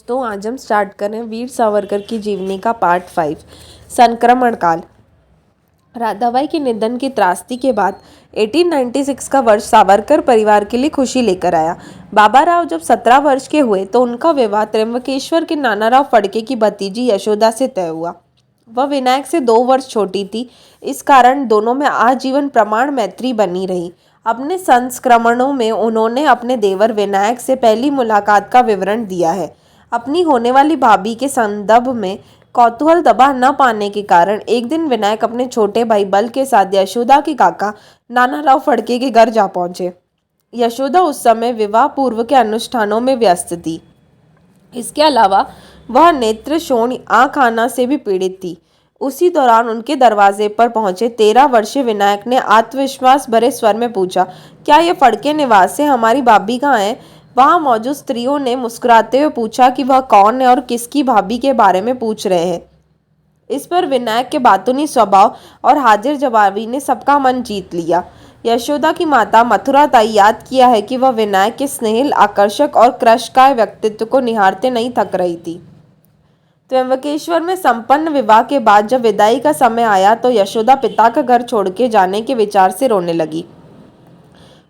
तो आज हम स्टार्ट करें वीर सावरकर की जीवनी का पार्ट 5 संक्रमण काल। राधाबाई के निधन की त्रासदी के बाद 1896 का वर्ष सावरकर परिवार के लिए खुशी लेकर आया। बाबा राव जब 17 वर्ष के हुए तो उनका विवाह त्र्यंबकेश्वर के नानाराव फड़के की भतीजी यशोदा से तय हुआ। वह विनायक से 2 वर्ष छोटी थी, इस कारण दोनों में आजीवन प्रमाण मैत्री बनी रही। अपने संस्मरणों में उन्होंने अपने देवर विनायक से पहली मुलाकात का विवरण दिया है। अपनी होने वाली भाभी के संदर्भ में कौतूहल दबा न पाने के कारण एक दिन विनायक अपने छोटे भाई बल के साथ यशोदा के काका नानाराव फड़के के घर जा पहुंचे। यशोदा उस समय विवाह पूर्व के अनुष्ठानों में व्यस्त थी। इसके अलावा वह नेत्र शोण आँख आना से भी पीड़ित थी। उसी दौरान उनके दरवाजे पर पहुंचे 13 वर्षीय विनायक ने आत्मविश्वास भरे स्वर में पूछा, क्या यह फड़के निवास से हमारी भाभी कहाँ है? वहां मौजूद स्त्रियों ने मुस्कुराते हुए पूछा कि वह कौन है और किसकी भाभी के बारे में पूछ रहे हैं। इस पर विनायक के बातूनी स्वभाव और हाजिर जवाबी ने सबका मन जीत लिया। यशोदा की माता मथुरा ताई याद किया है कि वह विनायक के स्नेहिल, आकर्षक और कृशकाय व्यक्तित्व को निहारते नहीं थक रही थी। त्र्यंबकेश्वर में संपन्न विवाह के बाद जब विदाई का समय आया तो यशोदा पिता का घर छोड़ के जाने के विचार से रोने लगी।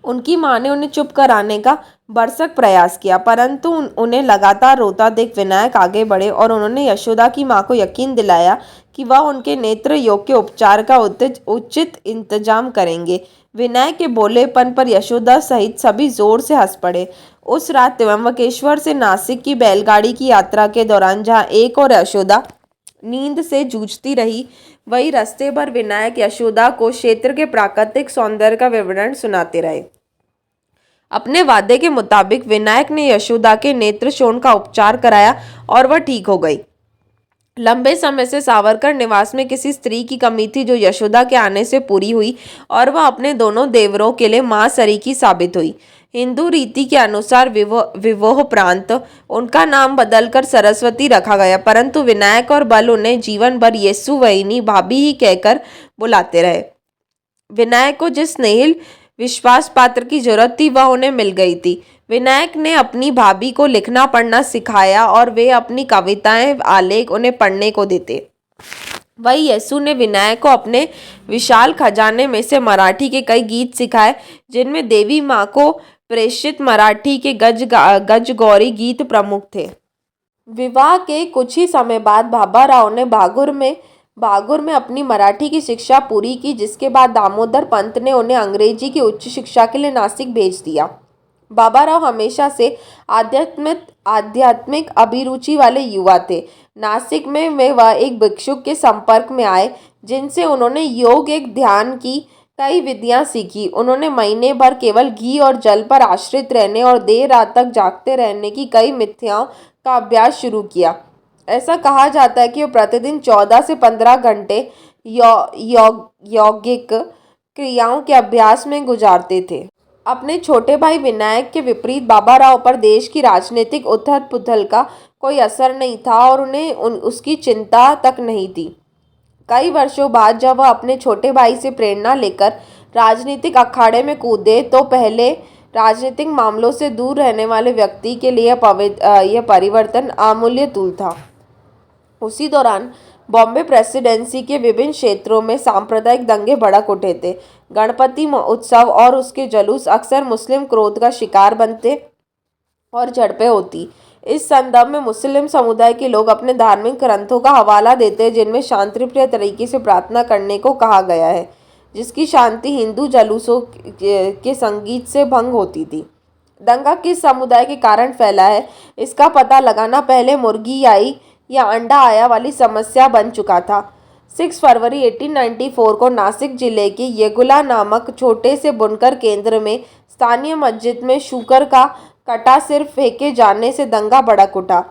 उनकी मां ने उन्हें चुप कराने का भरसक प्रयास किया, परंतु उन्हें लगातार रोता देख विनायक आगे बढ़े और उन्होंने यशोदा की मां को यकीन दिलाया कि वह उनके नेत्र योग्य उपचार का उचित इंतजाम करेंगे। विनायक के बोलेपन पर यशोदा सहित सभी जोर से हंस पड़े। उस रात त्र्यंबकेश्वर से नासिक की बैलगाड़ी की यात्रा के दौरान जहां एक और यशोदा नींद से जूझती रही, वही रास्ते भर विनायक यशोदा को क्षेत्र के प्राकृतिक सौंदर्य का विवरण सुनाते रहे। अपने वादे के मुताबिक विनायक ने यशोदा के नेत्र शोण का उपचार कराया और वह ठीक हो गई। लंबे समय से सावरकर निवास में किसी स्त्री की कमी थी जो यशोदा के आने से पूरी हुई और वह अपने दोनों देवरों के लिए मां सरीखी साबित हुई। हिंदू रीति के अनुसार विवाहोपरांत उनका नाम बदलकर सरस्वती रखा गया, परंतु विनायक और बल उन्हें जीवन भर येसु वहिनी भाभी ही कहकर बुलाते रहे। विनायक को जिस स्नेहिल विश्वास पात्र की जरूरत थी वह उन्हें मिल गई थी। विनायक ने अपनी भाभी को लिखना पढ़ना सिखाया और वे अपनी कविताएं आलेख उन्हें पढ़ने को देते। वही यसु ने विनायक को अपने विशाल खजाने में से मराठी के कई गीत सिखाए, जिनमें देवी माँ को प्रेषित मराठी के गजगौरी गीत प्रमुख थे। विवाह के कुछ ही समय बाद बाबा राव ने भागुर में अपनी मराठी की शिक्षा पूरी की, जिसके बाद दामोदर पंत ने उन्हें अंग्रेजी की उच्च शिक्षा के लिए नासिक भेज दिया। बाबा राव हमेशा से आध्यात्मिक अभिरुचि वाले युवा थे। नासिक में वह एक भिक्षुक के संपर्क में आए, जिनसे उन्होंने योग एक ध्यान की कई विधियां सीखी। उन्होंने महीने भर केवल घी और जल पर आश्रित रहने और देर रात तक जागते रहने की कई मिथ्याओं का अभ्यास शुरू किया। ऐसा कहा जाता है कि वो प्रतिदिन 14 से 15 घंटे यौगिक क्रियाओं के अभ्यास में गुजारते थे। अपने छोटे भाई विनायक के विपरीत बाबा राव पर देश की राजनीतिक उथल पुथल का कोई असर नहीं था और उन्हें उसकी चिंता तक नहीं थी। कई वर्षों बाद जब वह अपने छोटे भाई से प्रेरणा लेकर राजनीतिक अखाड़े में कूदे तो पहले राजनीतिक मामलों से दूर रहने वाले व्यक्ति के लिए यह परिवर्तन अमूल्य तूल था। उसी दौरान बॉम्बे प्रेसिडेंसी के विभिन्न क्षेत्रों में सांप्रदायिक दंगे भड़क उठे थे। गणपति उत्सव और उसके जुलूस अक्सर मुस्लिम क्रोध का शिकार बनते और झड़पें होती। इस संदर्भ में मुस्लिम समुदाय के लोग अपने धार्मिक ग्रंथों का हवाला देते हैं, जिनमें शांतिप्रिय तरीके से प्रार्थना करने को कहा गया है, जिसकी शांति हिंदू जुलूसों के संगीत से भंग होती थी। दंगा किस समुदाय के कारण फैला है, इसका पता लगाना पहले मुर्गी आई या अंडा आया वाली समस्या बन चुका था। 6 फरवरी 1894 को नासिक जिले के येगुला नामक छोटे से बुनकर केंद्र में स्थानीय मस्जिद में शुकर का कटा सिर फेंके जाने से दंगा भड़क उठा।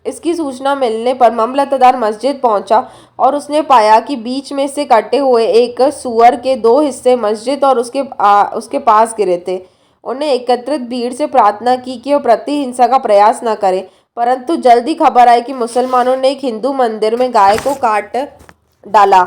इसकी सूचना मिलने पर मामलतदार मस्जिद पहुंचा और उसने पाया कि बीच में से कटे हुए एक सुअर के 2 हिस्से मस्जिद और उसके पास गिरे थे। उन्हें एकत्रित भीड़ से प्रार्थना की कि वह प्रतिहिंसा का प्रयास न करे, परंतु जल्दी खबर आई कि मुसलमानों ने एक हिंदू मंदिर में गाय को काट डाला।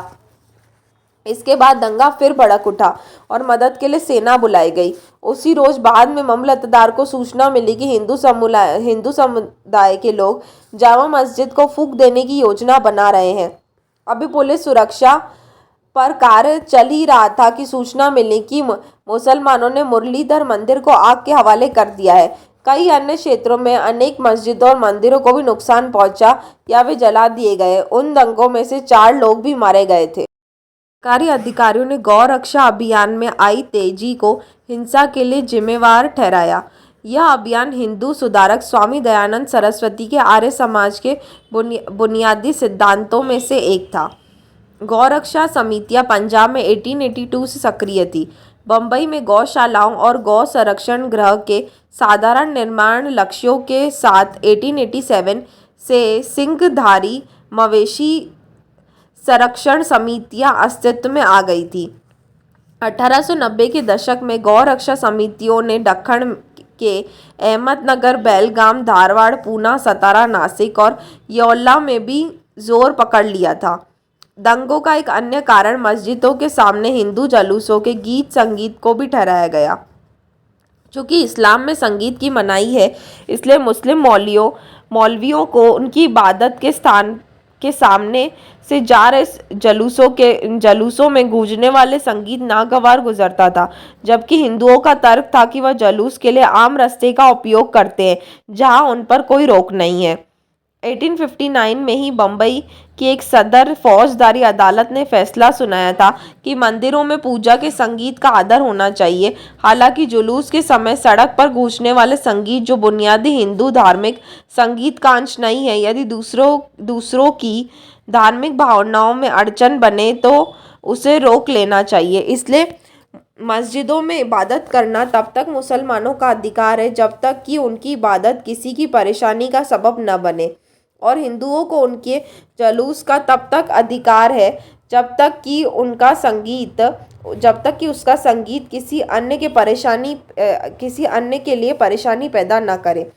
इसके बाद दंगा फिर भड़क उठा और मदद के लिए सेना बुलाई गई। उसी रोज बाद में मामलतदार को सूचना मिली कि हिंदू समुदाय के लोग जामा मस्जिद को फूंक देने की योजना बना रहे हैं। अभी पुलिस सुरक्षा पर कार्य चल ही रहा था कि सूचना मिली कि मुसलमानों ने मुरलीधर मंदिर को आग के हवाले कर दिया है। कई अन्य क्षेत्रों में अनेक मस्जिदों और मंदिरों को भी नुकसान पहुंचा या वे जला दिए गए। उन दंगों में से 4 लोग भी मारे गए थे। सरकारी अधिकारियों ने गौ रक्षा अभियान में आई तेजी को हिंसा के लिए जिम्मेवार ठहराया। यह अभियान हिंदू सुधारक स्वामी दयानंद सरस्वती के आर्य समाज के बुनियादी सिद्धांतों में से एक था। गौरक्षा समितियां पंजाब में 1882 से सक्रिय थी। बम्बई में गौशालाओं और गौ संरक्षण गृह के साधारण निर्माण लक्ष्यों के साथ 1887 से सिंहधारी मवेशी संरक्षण समितियां अस्तित्व में आ गई थी। 1890 के दशक में गौ रक्षा समितियों ने दक्खन के अहमदनगर, बेलगाम, धारवाड़, पूना, सतारा, नासिक और येवला में भी जोर पकड़ लिया था। दंगों का एक अन्य कारण मस्जिदों के सामने हिंदू जुलूसों के गीत संगीत को भी ठहराया गया। चूँकि इस्लाम में संगीत की मनाही है, इसलिए मुस्लिम मौलवियों को उनकी इबादत के स्थान के सामने से जा रहे जुलूसों में गूंजने वाले संगीत नागवार गुजरता था। जबकि हिंदुओं का तर्क था कि वह जुलूस के लिए आम रास्ते का उपयोग करते हैं, जहां उन पर कोई रोक नहीं है। 1859 में ही बम्बई की एक सदर फौजदारी अदालत ने फैसला सुनाया था कि मंदिरों में पूजा के संगीत का आदर होना चाहिए। हालांकि जुलूस के समय सड़क पर गूंजने वाले संगीत जो बुनियादी हिंदू धार्मिक संगीत का अंश नहीं है, यदि दूसरों की धार्मिक भावनाओं में अड़चन बने तो उसे रोक लेना चाहिए। इसलिए मस्जिदों में इबादत करना तब तक मुसलमानों का अधिकार है जब तक कि उनकी इबादत किसी की परेशानी का सबब न बने, और हिंदुओं को उनके जुलूस का तब तक अधिकार है जब तक कि उसका संगीत किसी अन्य के लिए परेशानी पैदा न करे।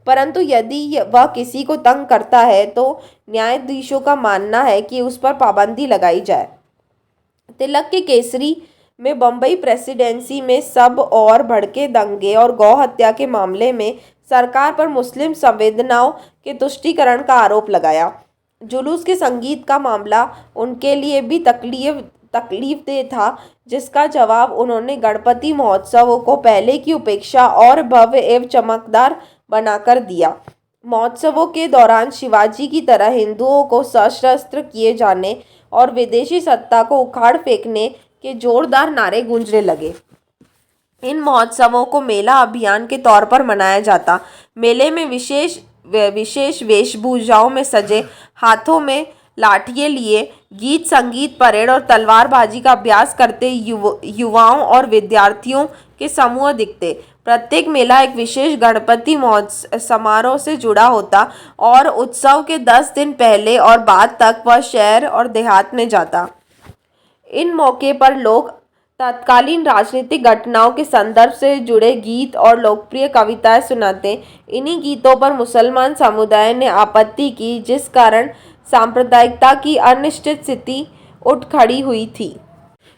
परंतु यदि वह किसी को तंग करता है तो न्यायाधीशों का मानना है कि उस पर पाबंदी लगाई जाए। तिलक के केसरी में बम्बई प्रेसिडेंसी में सब और भड़के दंगे और गौ हत्या के मामले में सरकार पर मुस्लिम संवेदनाओं के तुष्टीकरण का आरोप लगाया। जुलूस के संगीत का मामला उनके लिए भी तकलीफदेह था, जिसका जवाब उन्होंने गणपति महोत्सवों को पहले की उपेक्षा और भव्य एवं चमकदार बनाकर दिया। महोत्सवों के दौरान शिवाजी की तरह हिंदुओं को सशस्त्र किए जाने और विदेशी सत्ता को उखाड़ फेंकने के जोरदार नारे गूंजने लगे। इन महोत्सवों को मेला अभियान के तौर पर मनाया जाता। मेले में विशेष वेशभूषाओं में सजे, हाथों में लाठियां लिए, गीत संगीत, परेड और तलवारबाजी का अभ्यास करते युवाओं और विद्यार्थियों के समूह दिखते। प्रत्येक मेला एक विशेष गणपति महोत्सव समारोह से जुड़ा होता और उत्सव के 10 दिन पहले और बाद तक वह शहर और देहात में जाता। इन मौके पर लोग तत्कालीन राजनीतिक घटनाओं के संदर्भ से जुड़े गीत और लोकप्रिय कविताएं सुनाते। इन्हीं गीतों पर मुसलमान समुदाय ने आपत्ति की, जिस कारण सांप्रदायिकता की अनिश्चित स्थिति उठ खड़ी हुई थी।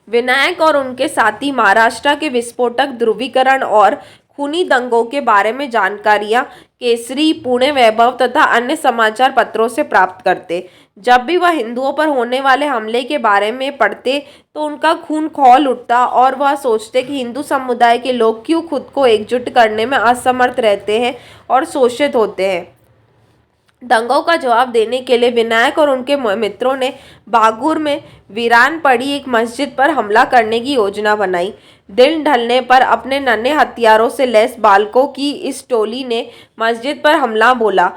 विनायक और उनके साथी महाराष्ट्र के विस्फोटक ध्रुवीकरण और खूनी दंगों के बारे में जानकारियां केसरी, पुणे वैभव तथा अन्य समाचार पत्रों से प्राप्त करते। जब भी वह हिंदुओं पर होने वाले हमले के बारे में पढ़ते तो उनका खून खौल उठता और वह सोचते कि हिंदू समुदाय के लोग क्यों खुद को एकजुट करने में असमर्थ रहते हैं और शोषित होते हैं। दंगों का जवाब देने के लिए विनायक और उनके मित्रों ने बागुर में वीरान पड़ी एक मस्जिद पर हमला करने की योजना बनाई। दिन ढलने पर अपने नन्हे हथियारों से लैस बालकों की इस टोली ने मस्जिद पर हमला बोला।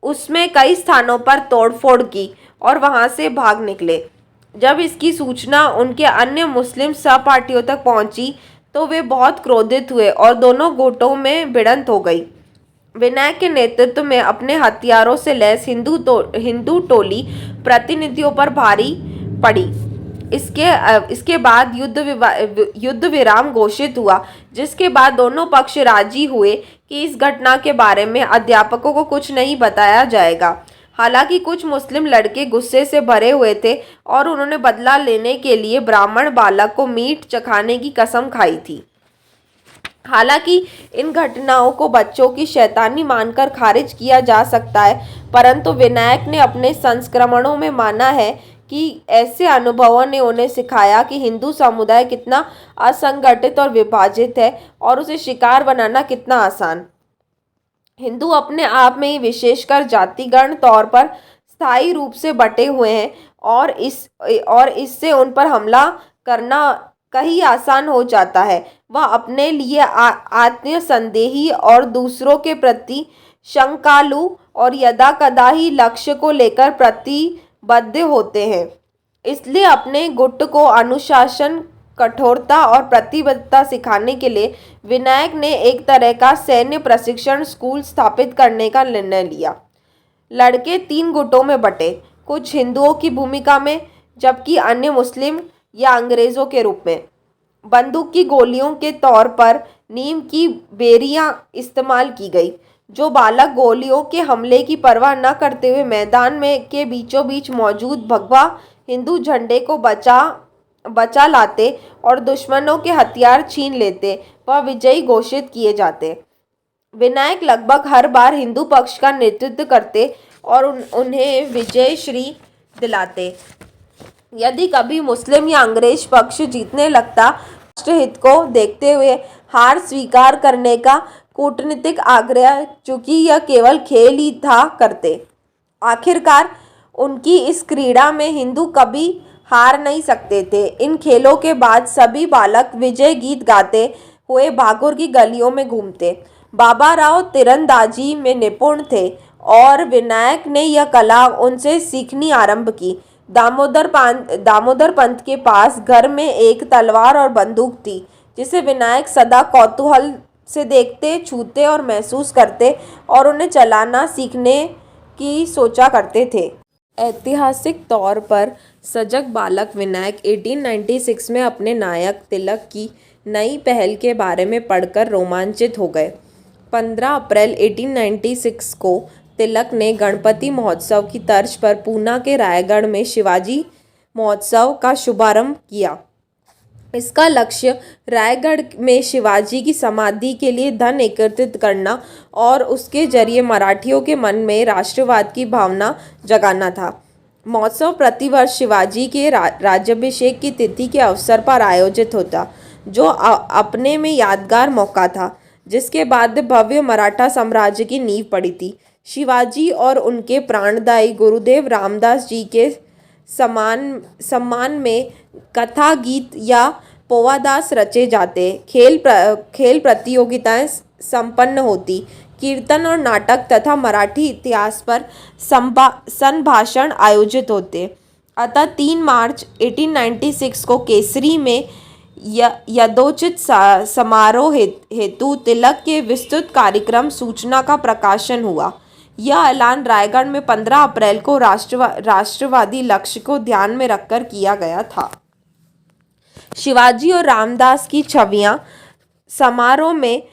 उसमें कई स्थानों पर तोड़फोड़ की और वहां से भाग निकले। जब इसकी सूचना उनके अन्य मुस्लिम सहपाठियों तक पहुंची तो वे बहुत क्रोधित हुए और दोनों गुटों में भिड़ंत हो गई। विनायक के नेतृत्व में अपने हथियारों से लैस हिंदू टोली प्रतिनिधियों पर भारी पड़ी। इसके बाद युद्ध विराम घोषित हुआ, जिसके बाद दोनों पक्ष राजी हुए कि इस घटना के बारे में अध्यापकों को कुछ नहीं बताया जाएगा। हालांकि कुछ मुस्लिम लड़के गुस्से से भरे हुए थे और उन्होंने बदला लेने के लिए ब्राह्मण बालक को मीट चखाने की कसम खाई थी। हालांकि इन घटनाओं को बच्चों की शैतानी मानकर खारिज किया जा सकता है, परंतु विनायक ने अपने संस्मरणों में माना है कि ऐसे अनुभवों ने उन्हें सिखाया कि हिंदू समुदाय कितना असंगठित और विभाजित है और उसे शिकार बनाना कितना आसान। हिंदू अपने आप में ही विशेषकर जातिगण तौर पर स्थायी रूप से बटे हुए हैं और इससे उन पर हमला करना कहीं आसान हो जाता है। वह अपने लिए आत्मसंदेही और दूसरों के प्रति शंकालु और यदा कदा ही लक्ष्य को लेकर प्रतिबद्ध होते हैं। इसलिए अपने गुट को अनुशासन, कठोरता और प्रतिबद्धता सिखाने के लिए विनायक ने एक तरह का सैन्य प्रशिक्षण स्कूल स्थापित करने का निर्णय लिया। लड़के 3 गुटों में बटे, कुछ हिंदुओं की भूमिका में जबकि अन्य मुस्लिम या अंग्रेजों के रूप में। बंदूक की गोलियों के तौर पर नीम की बेरियां इस्तेमाल की गई। जो बालक गोलियों के हमले की परवाह न करते हुए मैदान में के बीचों बीच मौजूद भगवा हिंदू झंडे को बचा लाते और दुश्मनों के हथियार छीन लेते, वह विजयी घोषित किए जाते। विनायक लगभग हर बार हिंदू पक्ष का नेतृत्व करते और उन्हें विजयश्री दिलाते। यदि कभी मुस्लिम या अंग्रेज पक्ष जीतने लगता, राष्ट्रहित को देखते हुए हार स्वीकार करने का कूटनीतिक आग्रह, चूंकि यह केवल खेल ही था, करते। आखिरकार उनकी इस क्रीड़ा में हिंदू कभी हार नहीं सकते थे। इन खेलों के बाद सभी बालक विजय गीत गाते हुए भागुर की गलियों में घूमते। बाबा राव तीरंदाजी में निपुण थे और विनायक ने यह कला उनसे सीखनी आरंभ की। दामोदर पंत के पास घर में एक तलवार और बंदूक थी, जिसे विनायक सदा कौतूहल से देखते, छूते और महसूस करते और उन्हें चलाना सीखने की सोचा करते थे। ऐतिहासिक तौर पर सजग बालक विनायक 1896 में अपने नायक तिलक की नई पहल के बारे में पढ़कर रोमांचित हो गए। 15 अप्रैल 1896 को तिलक ने गणपति महोत्सव की तर्ज पर पूना के रायगढ़ में शिवाजी महोत्सव का शुभारंभ किया। इसका लक्ष्य रायगढ़ में शिवाजी की समाधि के लिए धन एकत्रित करना और उसके जरिए मराठियों के मन में राष्ट्रवाद की भावना जगाना था। महोत्सव प्रतिवर्ष शिवाजी के राज्याभिषेक की तिथि के अवसर पर आयोजित होता, जो अपने में यादगार मौका था, जिसके बाद भव्य मराठा साम्राज्य की नींव पड़ी थी। शिवाजी और उनके प्राणदायी गुरुदेव रामदास जी के सम्मान में कथा, गीत या पोवादास रचे जाते। खेल प्रतियोगिताएं संपन्न होती, कीर्तन और नाटक तथा मराठी इतिहास पर संभाषण आयोजित होते। अतः 3 मार्च 1896 को केसरी में यथोचित समारोह हेतु तिलक के विस्तृत कार्यक्रम सूचना का प्रकाशन हुआ। यह ऐलान रायगढ़ में 15 अप्रैल को राष्ट्रवादी लक्ष्य को ध्यान में रखकर किया गया था। शिवाजी और रामदास की छवियां समारोह में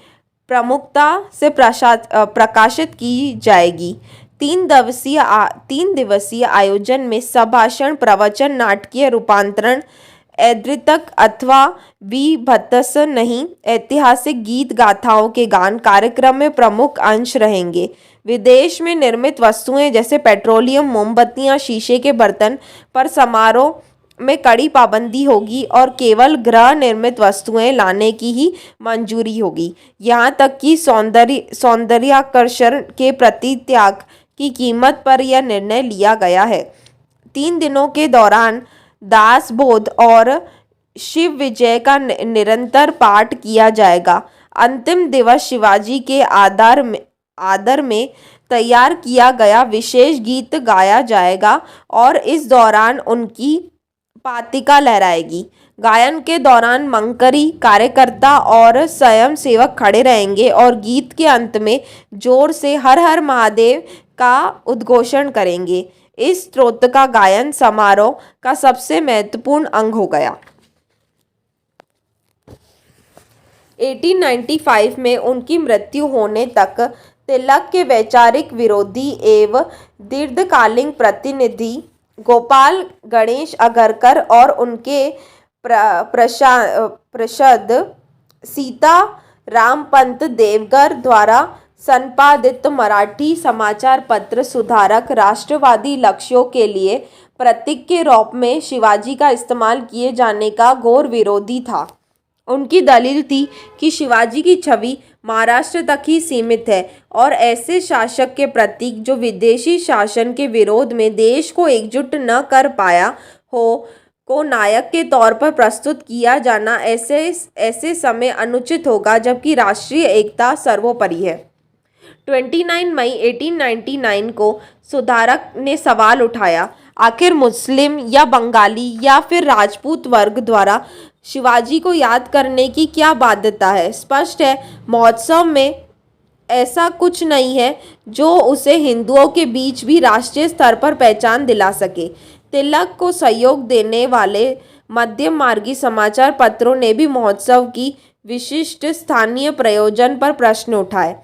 प्रमुखता से प्रकाशित की जाएगी। 3 दिवसीय आयोजन में संभाषण, प्रवचन, नाटकीय रूपांतरण, ऐद्रितक अथवा विभत्स नहीं, ऐतिहासिक गीत गाथाओं के गान कार्यक्रम में प्रमुख अंश रहेंगे। विदेश में निर्मित वस्तुएं जैसे पेट्रोलियम, मोमबत्तियां, शीशे के बर्तन पर समारोह में कड़ी पाबंदी होगी और केवल गृह निर्मित वस्तुएं लाने की ही मंजूरी होगी। यहाँ तक कि सौंदर्याकर्षण के प्रति त्याग की कीमत पर यह निर्णय लिया गया है। 3 दिनों के दौरान दासबोध और शिव विजय का निरंतर पाठ किया जाएगा। अंतिम दिवस शिवाजी के आदर में तैयार किया गया विशेष गीत गाया जाएगा और इस दौरान उनकी पातिका लहराएगी। गायन के दौरान मंकरी, कार्यकर्ता और स्वयं सेवक खड़े रहेंगे और गीत के अंत में जोर से हर हर महादेव का उद्घोषण करेंगे। इस स्तोत्र का गायन समारोह का सबसे महत्वपूर्ण अंग हो गया। 1895 में उनकी मृत्यु होने तक तिलक के वैचारिक विरोधी एवं दीर्घकालीन प्रतिनिधि गोपाल गणेश अगरकर और उनके प्रसाद सीता रामपंत देवगर द्वारा संपादित मराठी समाचार पत्र सुधारक राष्ट्रवादी लक्ष्यों के लिए प्रतीक के रूप में शिवाजी का इस्तेमाल किए जाने का घोर विरोधी था। उनकी दलील थी कि शिवाजी की छवि महाराष्ट्र तक ही सीमित है और ऐसे शासक के प्रतीक जो विदेशी शासन के विरोध में देश को एकजुट न कर पाया हो को नायक के तौर पर प्रस्तुत किया जाना ऐसे समय अनुचित होगा जबकि राष्ट्रीय एकता सर्वोपरि है। 29 मई 1899 को सुधारक ने सवाल उठाया, आखिर मुस्लिम या बंगाली या फिर राजपूत वर्ग द्वारा शिवाजी को याद करने की क्या बाध्यता है। स्पष्ट है महोत्सव में ऐसा कुछ नहीं है जो उसे हिंदुओं के बीच भी राष्ट्रीय स्तर पर पहचान दिला सके। तिलक को सहयोग देने वाले मध्यम मार्गी समाचार पत्रों ने भी महोत्सव की विशिष्ट स्थानीय प्रयोजन पर प्रश्न उठाए।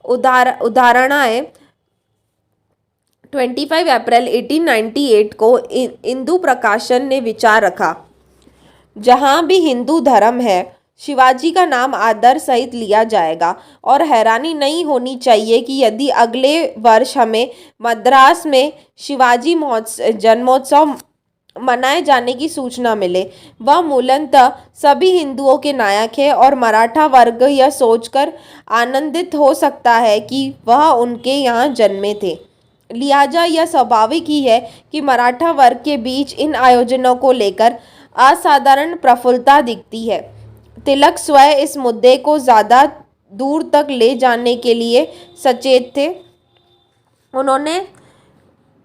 उदाहरणाएं 25 अप्रैल 1898 को हिंदू प्रकाशन ने विचार रखा, जहां भी हिंदू धर्म है शिवाजी का नाम आदर सहित लिया जाएगा और हैरानी नहीं होनी चाहिए कि यदि अगले वर्ष हमें मद्रास में शिवाजी जन्मोत्सव मनाए जाने की सूचना मिले। वह मूलतः सभी हिंदुओं के नायक है और मराठा वर्ग यह सोचकर आनंदित हो सकता है कि वह उनके यहाँ जन्मे थे। लिहाजा यह स्वाभाविक ही है कि मराठा वर्ग के बीच इन आयोजनों को लेकर असाधारण प्रफुल्लता दिखती है। तिलक स्वयं इस मुद्दे को ज़्यादा दूर तक ले जाने के लिए सचेत थे। उन्होंने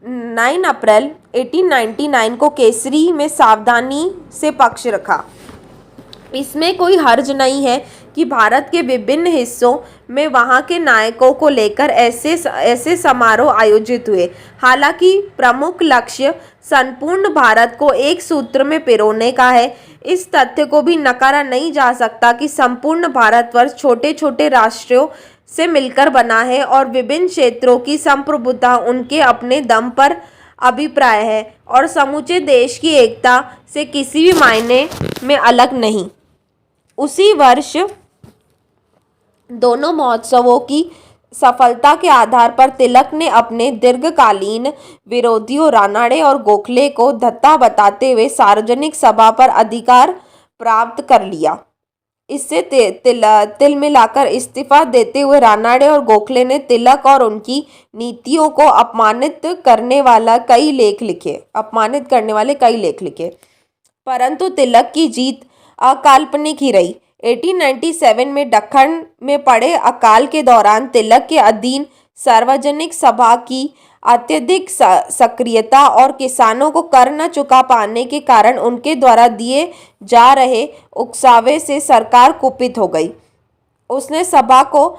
9 अप्रैल 1899 को केसरी में सावधानी से पक्ष रखा। इसमें कोई हर्ज नहीं है कि भारत के विभिन्न हिस्सों में वहाँ के नायकों को लेकर ऐसे समारोह आयोजित हुए। हालांकि प्रमुख लक्ष्य संपूर्ण भारत को एक सूत्र में पिरोने का है। इस तथ्य को भी नकारा नहीं जा सकता कि संपूर्ण भारतवर्ष छोटे छोटे राष्ट्रों से मिलकर बना है और विभिन्न क्षेत्रों की संप्रभुता उनके अपने दम पर अभिप्राय है और समूचे देश की एकता से किसी भी मायने में अलग नहीं। उसी वर्ष दोनों महोत्सवों की सफलता के आधार पर तिलक ने अपने दीर्घकालीन विरोधियों रानाडे और गोखले को धत्ता बताते हुए सार्वजनिक सभा पर अधिकार प्राप्त कर लिया। इससे तिल मिलाकर इस्तीफा देते हुए रानाडे और गोखले ने तिलक और उनकी नीतियों को अपमानित करने वाले कई लेख लिखे। परंतु तिलक की जीत अकाल्पनिक ही रही। 1897 में दक्खन में पड़े अकाल के दौरान तिलक के अधीन सार्वजनिक सभा की अत्यधिक सक्रियता और किसानों को कर न चुका पाने के कारण उनके द्वारा दिए जा रहे उकसावे से सरकार कुपित हो गई। उसने सभा को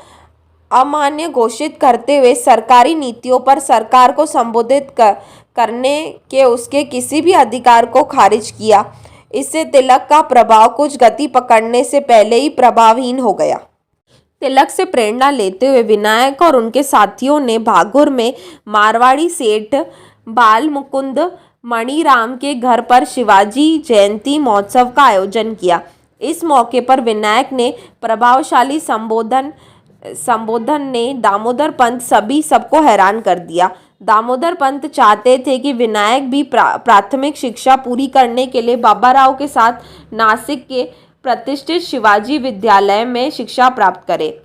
अमान्य घोषित करते हुए सरकारी नीतियों पर सरकार को संबोधित करने के उसके किसी भी अधिकार को खारिज किया। इससे तिलक का प्रभाव कुछ गति पकड़ने से पहले ही प्रभावहीन हो गया। तिलक से प्रेरणा लेते हुए विनायक और उनके साथियों ने भागुर में मारवाड़ी सेठ बाल मुकुंद मणिराम के घर पर शिवाजी जयंती महोत्सव का आयोजन किया। इस मौके पर विनायक ने प्रभावशाली संबोधन ने दामोदर पंत सबको हैरान कर दिया। दामोदर पंत चाहते थे कि विनायक भी प्राथमिक शिक्षा पूरी करने के लिए बाबा राव के साथ नासिक के प्रतिष्ठित शिवाजी विद्यालय में शिक्षा प्राप्त करे।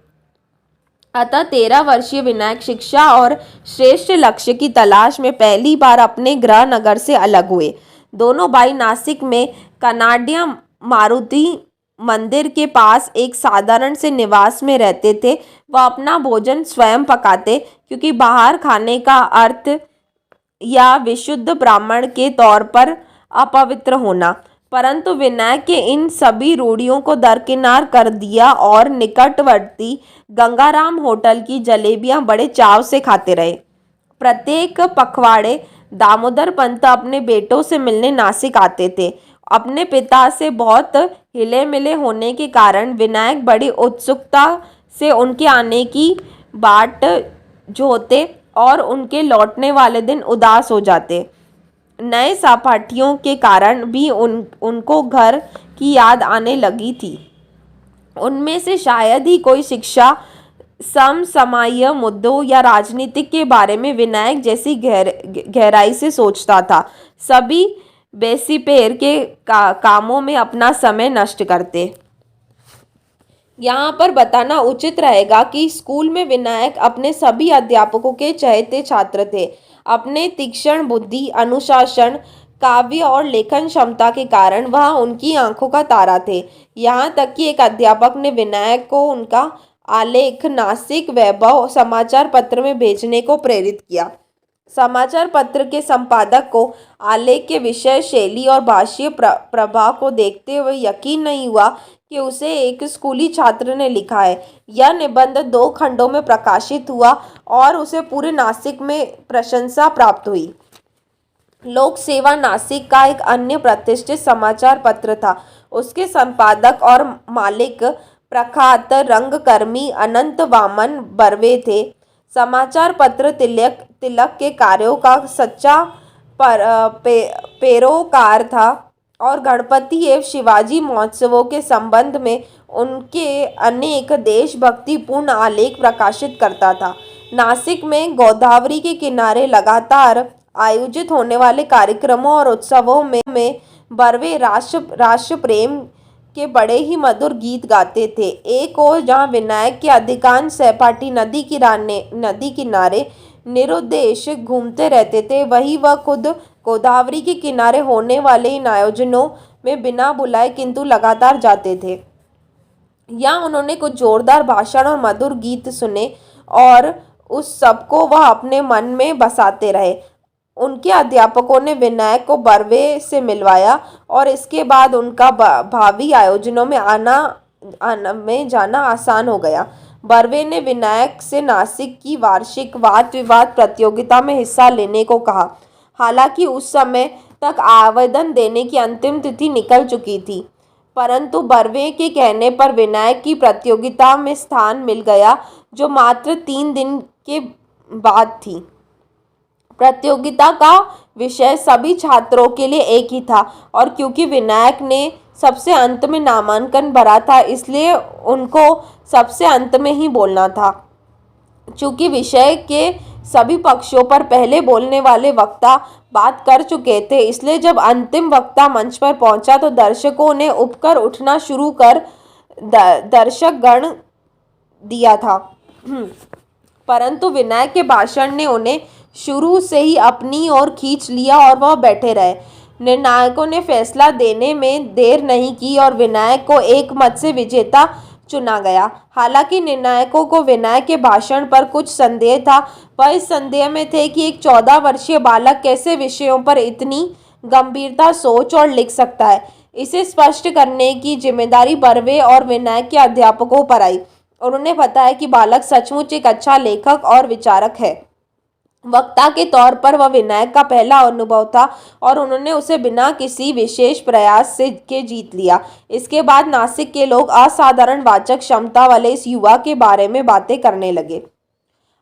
अतः 13 वर्षीय विनायक शिक्षा और श्रेष्ठ लक्ष्य की तलाश में पहली बार अपने गृह नगर से अलग हुए। दोनों भाई नासिक में कनाडिया मारुति मंदिर के पास एक साधारण से निवास में रहते थे। वह अपना भोजन स्वयं पकाते क्योंकि बाहर खाने का अर्थ या विशुद्ध ब्राह्मण के तौर पर अपवित्र होना। परंतु विनायक के इन सभी रूढ़ियों को दरकिनार कर दिया और निकटवर्ती गंगाराम होटल की जलेबियां बड़े चाव से खाते रहे। प्रत्येक पखवाड़े दामोदर पंत अपने बेटों से मिलने नासिक आते थे। अपने पिता से बहुत हिले मिले होने के कारण विनायक बड़ी उत्सुकता से उनके आने की बाट जोते और उनके लौटने वाले दिन उदास हो जाते। नए सहपाठियों के कारण भी उनको घर की याद आने लगी थी। उनमें से शायद ही कोई शिक्षा, समसामयिक मुद्दों या राजनीतिक के बारे में विनायक जैसी गहराई से सोचता था। सभी बेसिपेर के कामों में अपना समय नष्ट करते। यहाँ पर बताना उचित रहेगा कि स्कूल में विनायक अपने सभी अध्यापकों के चहेते छात्र थे। अपने तीक्ष्ण बुद्धि, अनुशासन, काव्य और लेखन क्षमता के कारण वह उनकी आंखों का तारा थे। यहाँ तक कि एक अध्यापक ने विनायक को उनका आलेख नासिक वैभव समाचार पत्र में भेजने को प्रेरित किया। समाचार पत्र के संपादक को आलेख के विषय, शैली और भाषीय प्रभाव को देखते हुए यकीन नहीं हुआ कि उसे एक स्कूली छात्र ने लिखा है। यह निबंध 2 खंडों में प्रकाशित हुआ और उसे पूरे नासिक में प्रशंसा प्राप्त हुई। लोक सेवा नासिक का एक अन्य प्रतिष्ठित समाचार पत्र था। उसके संपादक और मालिक प्रख्यात रंगकर्मी अनंत वामन बर्वे थे। समाचार पत्र तिलक के कार्यों का सच्चा पैरोकार था और गणपति एवं शिवाजी महोत्सवों के संबंध में उनके अनेक देशभक्तिपूर्ण आलेख प्रकाशित करता था। नासिक में गोदावरी के किनारे लगातार आयोजित होने वाले कार्यक्रमों और उत्सवों में बर्वे राष्ट्र प्रेम के बड़े ही मधुर गीत गाते थे। एक ओर जहाँ विनायक के अधिकांश सहपाठी नदी किनारे निरुद्देश घूमते रहते थे, वहीं वह खुद गोदावरी के किनारे होने वाले इन आयोजनों में बिना बुलाए किंतु लगातार जाते थे। यहाँ उन्होंने कुछ जोरदार भाषण और मधुर गीत सुने और उस सबको वह अपने मन में बसाते रहे। उनके अध्यापकों ने विनायक को बर्वे से मिलवाया और इसके बाद उनका भावी आयोजनों में जाना आसान हो गया। बर्वे ने विनायक से नासिक की वार्षिक वाद विवाद प्रतियोगिता में हिस्सा लेने को कहा। हालांकि उस समय तक आवेदन देने की अंतिम तिथि निकल चुकी थी, परंतु बर्वे के कहने पर विनायक की प्रतियोगिता में स्थान मिल गया, जो मात्र 3 दिन के बाद थी। प्रतियोगिता का विषय सभी छात्रों के लिए एक ही था और क्योंकि विनायक ने सबसे अंत में नामांकन भरा था, इसलिए उनको सबसे अंत में ही बोलना था। चूंकि विषय के सभी पक्षों पर पहले बोलने वाले वक्ता बात कर चुके थे, इसलिए जब अंतिम वक्ता मंच पर पहुंचा तो दर्शकों ने उपकर उठना शुरू कर दर्शक गण दिया था। परंतु विनायक के भाषण ने उन्हें शुरू से ही अपनी ओर खींच लिया और वह बैठे रहे। निर्णायकों ने फैसला देने में देर नहीं की और विनायक को एक मत से विजेता चुना गया। हालांकि निर्णायकों को विनायक के भाषण पर कुछ संदेह था। वह इस संदेह में थे कि एक 14 वर्षीय बालक कैसे विषयों पर इतनी गंभीरता सोच और लिख सकता है। इसे स्पष्ट करने की जिम्मेदारी बर्वे और विनायक के अध्यापकों पर आई। उन्होंने बताया कि बालक सचमुच एक अच्छा लेखक और विचारक है। वक्ता के तौर पर वह विनायक का पहला अनुभव था और उन्होंने उसे बिना किसी विशेष प्रयास के जीत लिया। इसके बाद नासिक के लोग असाधारण वाचक क्षमता वाले इस युवा के बारे में बातें करने लगे।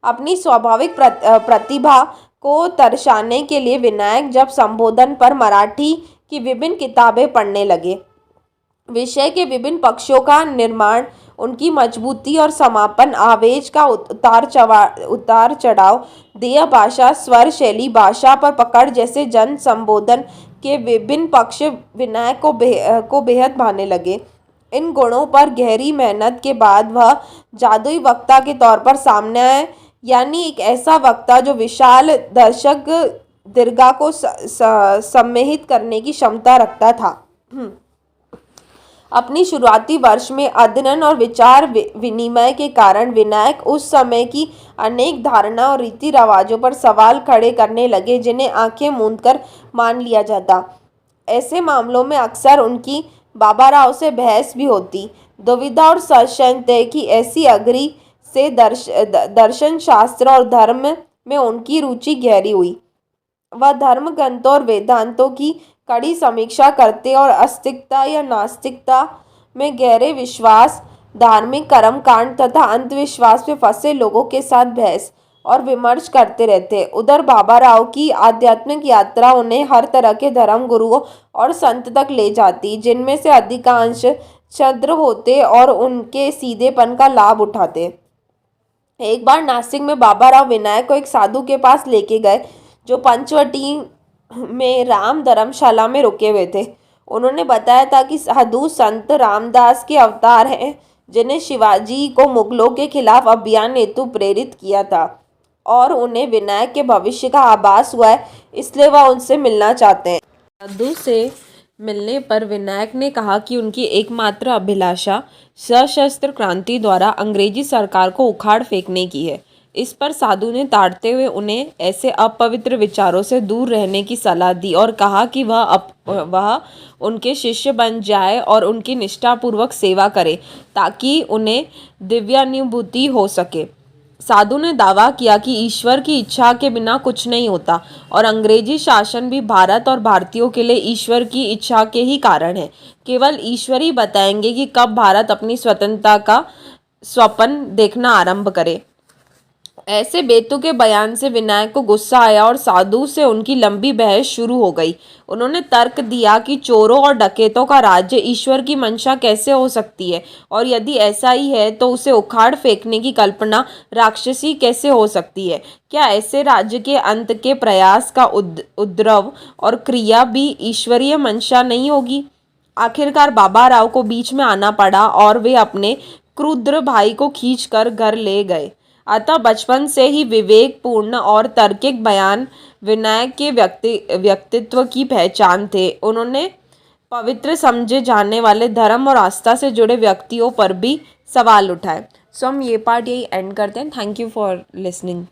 अपनी स्वाभाविक प्रतिभा को दर्शाने के लिए विनायक जब संबोधन पर मराठी की विभिन्न किताबें पढ़ने लगे। विषय के विभिन्न पक्षों का निर्माण, उनकी मजबूती और समापन, आवेश का उतार चढ़ाव, देह भाषा, स्वर शैली, भाषा पर पकड़ जैसे जन संबोधन के विभिन्न पक्ष विनायक को बेहद भाने लगे। इन गुणों पर गहरी मेहनत के बाद वह जादुई वक्ता के तौर पर सामने आए, यानी एक ऐसा वक्ता जो विशाल दर्शक दीर्घा को सम्मोहित करने की क्षमता रखता था। अपनी शुरुआती वर्ष में अध्ययन और विचार विनिमय के कारण विनायक उस समय की अनेक धारणा और रीति रिवाजों पर सवाल खड़े करने लगे, जिन्हें आंखें मूंदकर मान लिया जाता। ऐसे मामलों में अक्सर उनकी बाबा राव से बहस भी होती। दुविधा और संशय थे कि ऐसी अग्री से दर्शन शास्त्र और धर्म में उनकी रुचि गहरी हुई। वह धर्म ग्रंथों और वेदांतों की कड़ी समीक्षा करते और अस्तिकता या नास्तिकता में गहरे विश्वास धार्मिक कर्मकांड तथा अंधविश्वास में फंसे लोगों के साथ बहस और विमर्श करते रहते। उधर बाबा राव की आध्यात्मिक यात्रा उन्हें हर तरह के धर्म गुरुओं और संत तक ले जाती, जिनमें से अधिकांश छद्र होते और उनके सीधेपन का लाभ उठाते। एक बार नासिक में बाबा राव विनायक को एक साधु के पास लेके गए, जो पंचवटी में राम धर्मशाला में रुके हुए थे। उन्होंने बताया था कि साधु संत रामदास के अवतार हैं, जिन्हें शिवाजी को मुगलों के खिलाफ अभियान हेतु प्रेरित किया था, और उन्हें विनायक के भविष्य का आभास हुआ है, इसलिए वह उनसे मिलना चाहते हैं। साधु से मिलने पर विनायक ने कहा कि उनकी एकमात्र अभिलाषा सशस्त्र क्रांति द्वारा अंग्रेजी सरकार को उखाड़ फेंकने की है। इस पर साधु ने ताड़ते हुए उन्हें ऐसे अपवित्र विचारों से दूर रहने की सलाह दी और कहा कि वह उनके शिष्य बन जाए और उनकी निष्ठापूर्वक सेवा करे, ताकि उन्हें दिव्यानुभूति हो सके। साधु ने दावा किया कि ईश्वर की इच्छा के बिना कुछ नहीं होता और अंग्रेजी शासन भी भारत और भारतीयों के लिए ईश्वर की इच्छा के ही कारण है। केवल ईश्वर ही बताएंगे कि कब भारत अपनी स्वतंत्रता का स्वप्न देखना आरंभ करे। ऐसे बेतुके बयान से विनायक को गुस्सा आया और साधु से उनकी लंबी बहस शुरू हो गई। उन्होंने तर्क दिया कि चोरों और डकैतों का राज्य ईश्वर की मंशा कैसे हो सकती है, और यदि ऐसा ही है तो उसे उखाड़ फेंकने की कल्पना राक्षसी कैसे हो सकती है। क्या ऐसे राज्य के अंत के प्रयास का उद्रव और क्रिया भी ईश्वरीय मंशा नहीं होगी? आखिरकार बाबा राव को बीच में आना पड़ा और वे अपने क्रुद्र भाई को खींचकर घर ले गए। अतः बचपन से ही विवेकपूर्ण और तार्किक बयान विनायक के व्यक्तित्व की पहचान थे। उन्होंने पवित्र समझे जाने वाले धर्म और आस्था से जुड़े व्यक्तियों पर भी सवाल उठाए। सो हम ये पार्ट यही एंड करते हैं। Thank you for listening.